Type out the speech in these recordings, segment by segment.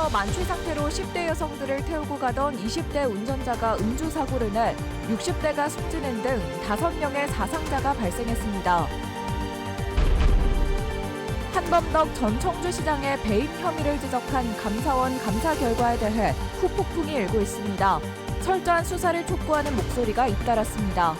충북에서 만취 상태로 10대 여성들을 태우고 가던 20대 운전자가 음주 사고를 내 60대가 숨지는 등 5명의 사상자가 발생했습니다. 한범덕 전 청주시장의 배임 혐의를 지적한 감사원 감사 결과에 대해 후폭풍이 일고 있습니다. 철저한 수사를 촉구하는 목소리가 잇따랐습니다.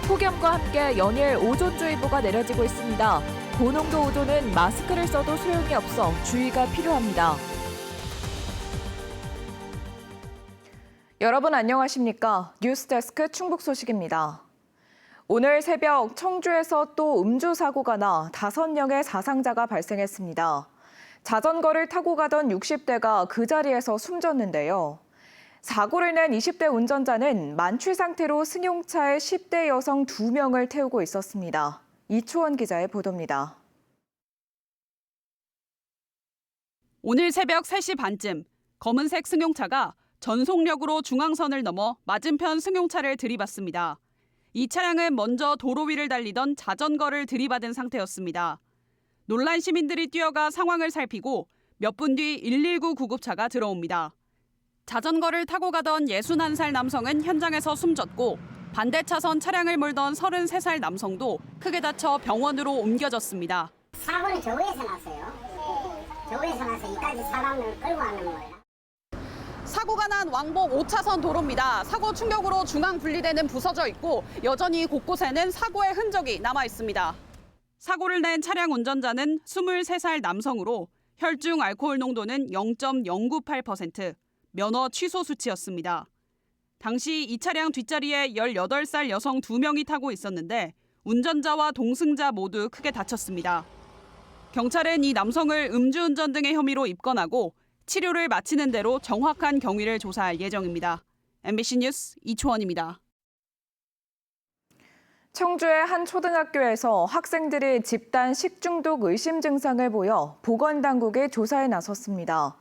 폭염과 함께 연일 오존주의보가 내려지고 있습니다. 고농도 오존은 마스크를 써도 소용이 없어 주의가 필요합니다. 여러분 안녕하십니까? 뉴스데스크 충북 소식입니다. 오늘 새벽 청주에서 또 음주 사고가 나 5명의 사상자가 발생했습니다. 자전거를 타고 가던 60대가 그 자리에서 숨졌는데요. 사고를 낸 20대 운전자는 만취 상태로 승용차에 10대 여성 2명을 태우고 있었습니다. 이초원 기자의 보도입니다. 오늘 새벽 3시 반쯤 검은색 승용차가 전속력으로 중앙선을 넘어 맞은편 승용차를 들이받습니다. 이 차량은 먼저 도로 위를 달리던 자전거를 들이받은 상태였습니다. 놀란 시민들이 뛰어가 상황을 살피고 몇 분 뒤 119 구급차가 들어옵니다. 자전거를 타고 가던 61살 남성은 현장에서 숨졌고 반대 차선 차량을 몰던 33살 남성도 크게 다쳐 병원으로 옮겨졌습니다. 사고는 저기에서 났어요. 저기에서 나서 이까지 사람을 끌고 가는 거예요. 사고가 난 왕복 5차선 도로입니다. 사고 충격으로 중앙 분리대는 부서져 있고 여전히 곳곳에는 사고의 흔적이 남아 있습니다. 사고를 낸 차량 운전자는 23살 남성으로 혈중 알코올 농도는 0.098%, 면허 취소 수치였습니다. 당시 이 차량 뒷자리에 18살 여성 2명이 타고 있었는데 운전자와 동승자 모두 크게 다쳤습니다. 경찰은 이 남성을 음주운전 등의 혐의로 입건하고 치료를 마치는 대로 정확한 경위를 조사할 예정입니다. MBC 뉴스 이초원입니다. 청주의 한 초등학교에서 학생들이 집단 식중독 의심 증상을 보여 보건당국이 조사에 나섰습니다.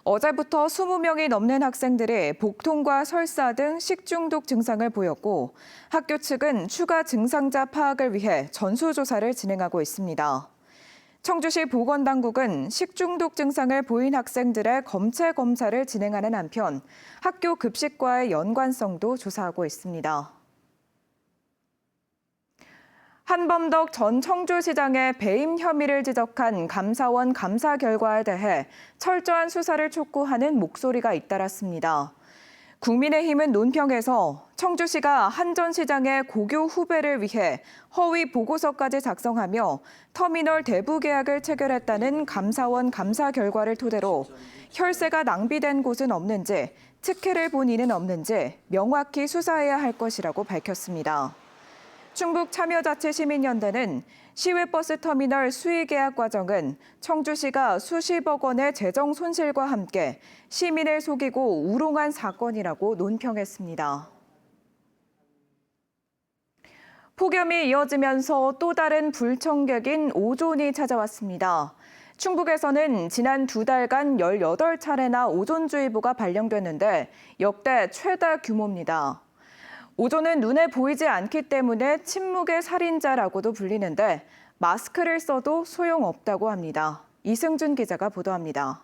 어제부터 20명이 넘는 학생들이 복통과 설사 등 식중독 증상을 보였고 학교 측은 추가 증상자 파악을 위해 전수조사를 진행하고 있습니다. 청주시 보건당국은 식중독 증상을 보인 학생들의 검체 검사를 진행하는 한편 학교 급식과의 연관성도 조사하고 있습니다. 한범덕 전 청주시장의 배임 혐의를 지적한 감사원 감사 결과에 대해 철저한 수사를 촉구하는 목소리가 잇따랐습니다. 국민의힘은 논평에서 청주시가 한 전 시장의 고교 후배를 위해 허위 보고서까지 작성하며 터미널 대부 계약을 체결했다는 감사원 감사 결과를 토대로 혈세가 낭비된 곳은 없는지, 특혜를 본 이는 없는지 명확히 수사해야 할 것이라고 밝혔습니다. 충북참여자치시민연대는 시외버스 터미널 수의 계약 과정은 청주시가 수십억 원의 재정 손실과 함께 시민을 속이고 우롱한 사건이라고 논평했습니다. 폭염이 이어지면서 또 다른 불청객인 오존이 찾아왔습니다. 충북에서는 지난 2달간 18차례나 오존주의보가 발령됐는데 역대 최다 규모입니다. 오존은 눈에 보이지 않기 때문에 침묵의 살인자라고도 불리는데 마스크를 써도 소용없다고 합니다. 이승준 기자가 보도합니다.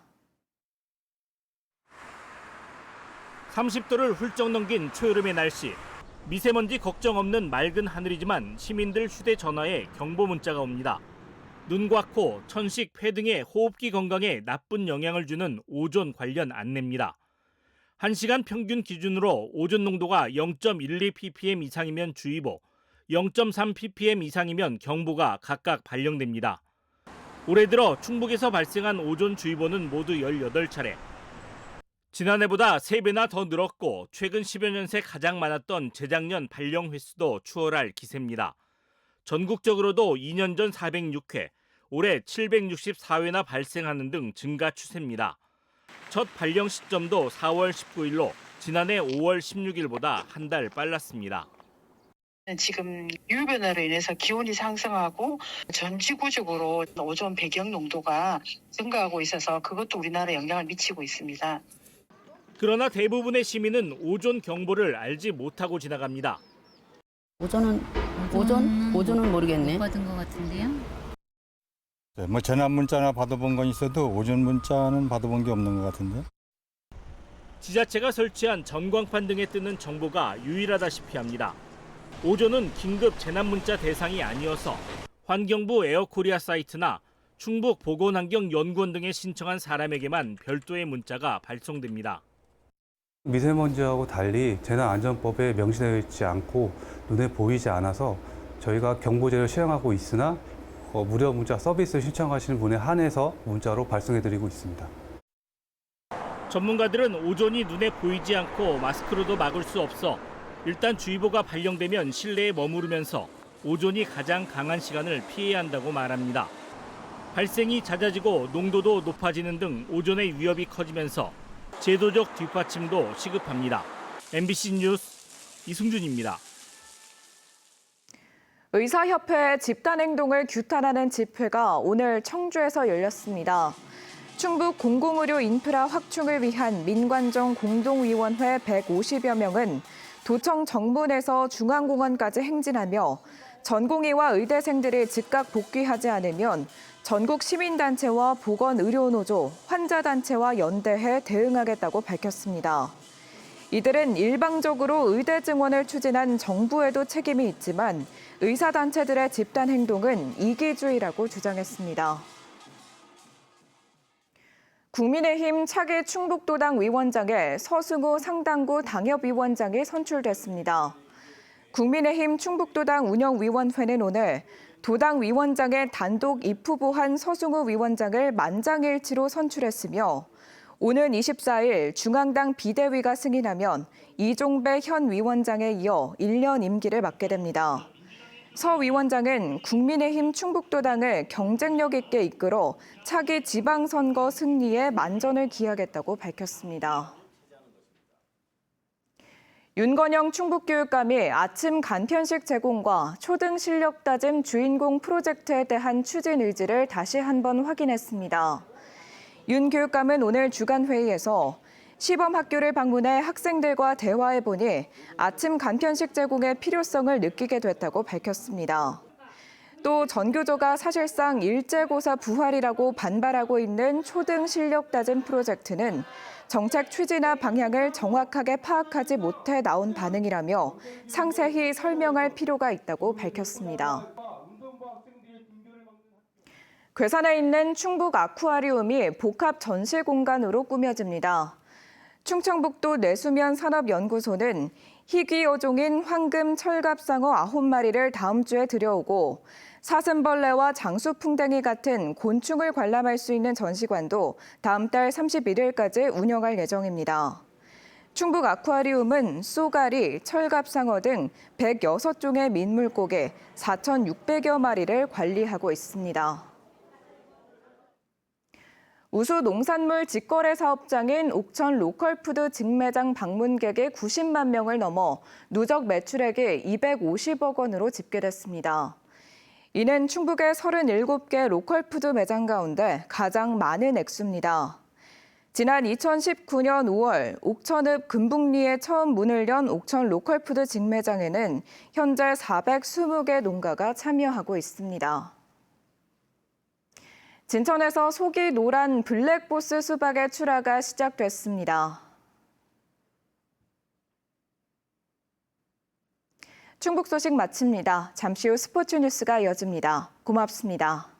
30도를 훌쩍 넘긴 초여름의 날씨. 미세먼지 걱정 없는 맑은 하늘이지만 시민들 휴대전화에 경보 문자가 옵니다. 눈과 코, 천식, 폐 등의 호흡기 건강에 나쁜 영향을 주는 오존 관련 안내입니다. 1시간 평균 기준으로 오존 농도가 0.12ppm 이상이면 주의보, 0.3ppm 이상이면 경보가 각각 발령됩니다. 올해 들어 충북에서 발생한 오존주의보는 모두 18차례. 지난해보다 3배나 더 늘었고 최근 10여 년 새 가장 많았던 재작년 발령 횟수도 추월할 기세입니다. 전국적으로도 2년 전 406회, 올해 764회나 발생하는 등 증가 추세입니다. 첫 발령 시점도 4월 19일로 지난해 5월 16일보다 한 달 빨랐습니다. 지금 기후변화로 인해서 기온이 상승하고 전 지구적으로 오존 배경 농도가 증가하고 있어서 그것도 우리나라에 영향을 미치고 있습니다. 그러나 대부분의 시민은 오존 경보를 알지 못하고 지나갑니다. 오존은 모르겠네. 못 받은 것 같은데요? 뭐 전화 문자나 받아본 건 있어도 오전 문자는 받아본 게 없는 것 같은데. 지자체가 설치한 전광판 등에 뜨는 정보가 유일하다시피 합니다. 오전은 긴급 재난문자 대상이 아니어서 환경부 에어코리아 사이트나 충북 보건환경연구원 등에 신청한 사람에게만 별도의 문자가 발송됩니다. 미세먼지하고 달리 재난안전법에 명시되어 있지 않고 눈에 보이지 않아서 저희가 경보제를 시행하고 있으나 무료 문자 서비스 신청하시는 분에 한해서 문자로 발송해드리고 있습니다. 전문가들은 오존이 눈에 보이지 않고 마스크로도 막을 수 없어 일단 주의보가 발령되면 실내에 머무르면서 오존이 가장 강한 시간을 피해야 한다고 말합니다. 발생이 잦아지고 농도도 높아지는 등 오존의 위협이 커지면서 제도적 뒷받침도 시급합니다. MBC 뉴스 이승준입니다. 의사협회의 집단행동을 규탄하는 집회가 오늘 청주에서 열렸습니다. 충북 공공의료 인프라 확충을 위한 민관정 공동위원회 150여 명은 도청 정문에서 중앙공원까지 행진하며 전공의와 의대생들이 즉각 복귀하지 않으면 전국 시민단체와 보건의료노조, 환자단체와 연대해 대응하겠다고 밝혔습니다. 이들은 일방적으로 의대 증원을 추진한 정부에도 책임이 있지만 의사단체들의 집단행동은 이기주의라고 주장했습니다. 국민의힘 차기 충북도당 위원장에 서승우 상당구 당협위원장이 선출됐습니다. 국민의힘 충북도당 운영위원회는 오늘 도당 위원장의 단독 입후보한 서승우 위원장을 만장일치로 선출했으며 오는 24일 중앙당 비대위가 승인하면 이종배 현 위원장에 이어 1년 임기를 맡게 됩니다. 서 위원장은 국민의힘 충북도당을 경쟁력 있게 이끌어 차기 지방선거 승리에 만전을 기하겠다고 밝혔습니다. 윤건영 충북교육감이 아침 간편식 제공과 초등 실력 다짐 주인공 프로젝트에 대한 추진 의지를 다시 한번 확인했습니다. 윤 교육감은 오늘 주간 회의에서 시범 학교를 방문해 학생들과 대화해보니 아침 간편식 제공의 필요성을 느끼게 됐다고 밝혔습니다. 또 전교조가 사실상 일제고사 부활이라고 반발하고 있는 초등 실력 다짐 프로젝트는 정책 취지나 방향을 정확하게 파악하지 못해 나온 반응이라며 상세히 설명할 필요가 있다고 밝혔습니다. 괴산에 있는 충북 아쿠아리움이 복합 전시 공간으로 꾸며집니다. 충청북도 내수면 산업연구소는 희귀 어종인 황금 철갑상어 9마리를 다음 주에 들여오고 사슴벌레와 장수풍뎅이 같은 곤충을 관람할 수 있는 전시관도 다음 달 31일까지 운영할 예정입니다. 충북 아쿠아리움은 쏘가리, 철갑상어 등 106종의 민물고기 4,600여 마리를 관리하고 있습니다. 우수 농산물 직거래 사업장인 옥천 로컬푸드 직매장 방문객이 90만 명을 넘어 누적 매출액이 250억 원으로 집계됐습니다. 이는 충북의 37개 로컬푸드 매장 가운데 가장 많은 액수입니다. 지난 2019년 5월 옥천읍 금북리에 처음 문을 연 옥천 로컬푸드 직매장에는 현재 420개 농가가 참여하고 있습니다. 진천에서 속이 노란 블랙보스 수박의 출하가 시작됐습니다. 충북 소식 마칩니다. 잠시 후 스포츠 뉴스가 이어집니다. 고맙습니다.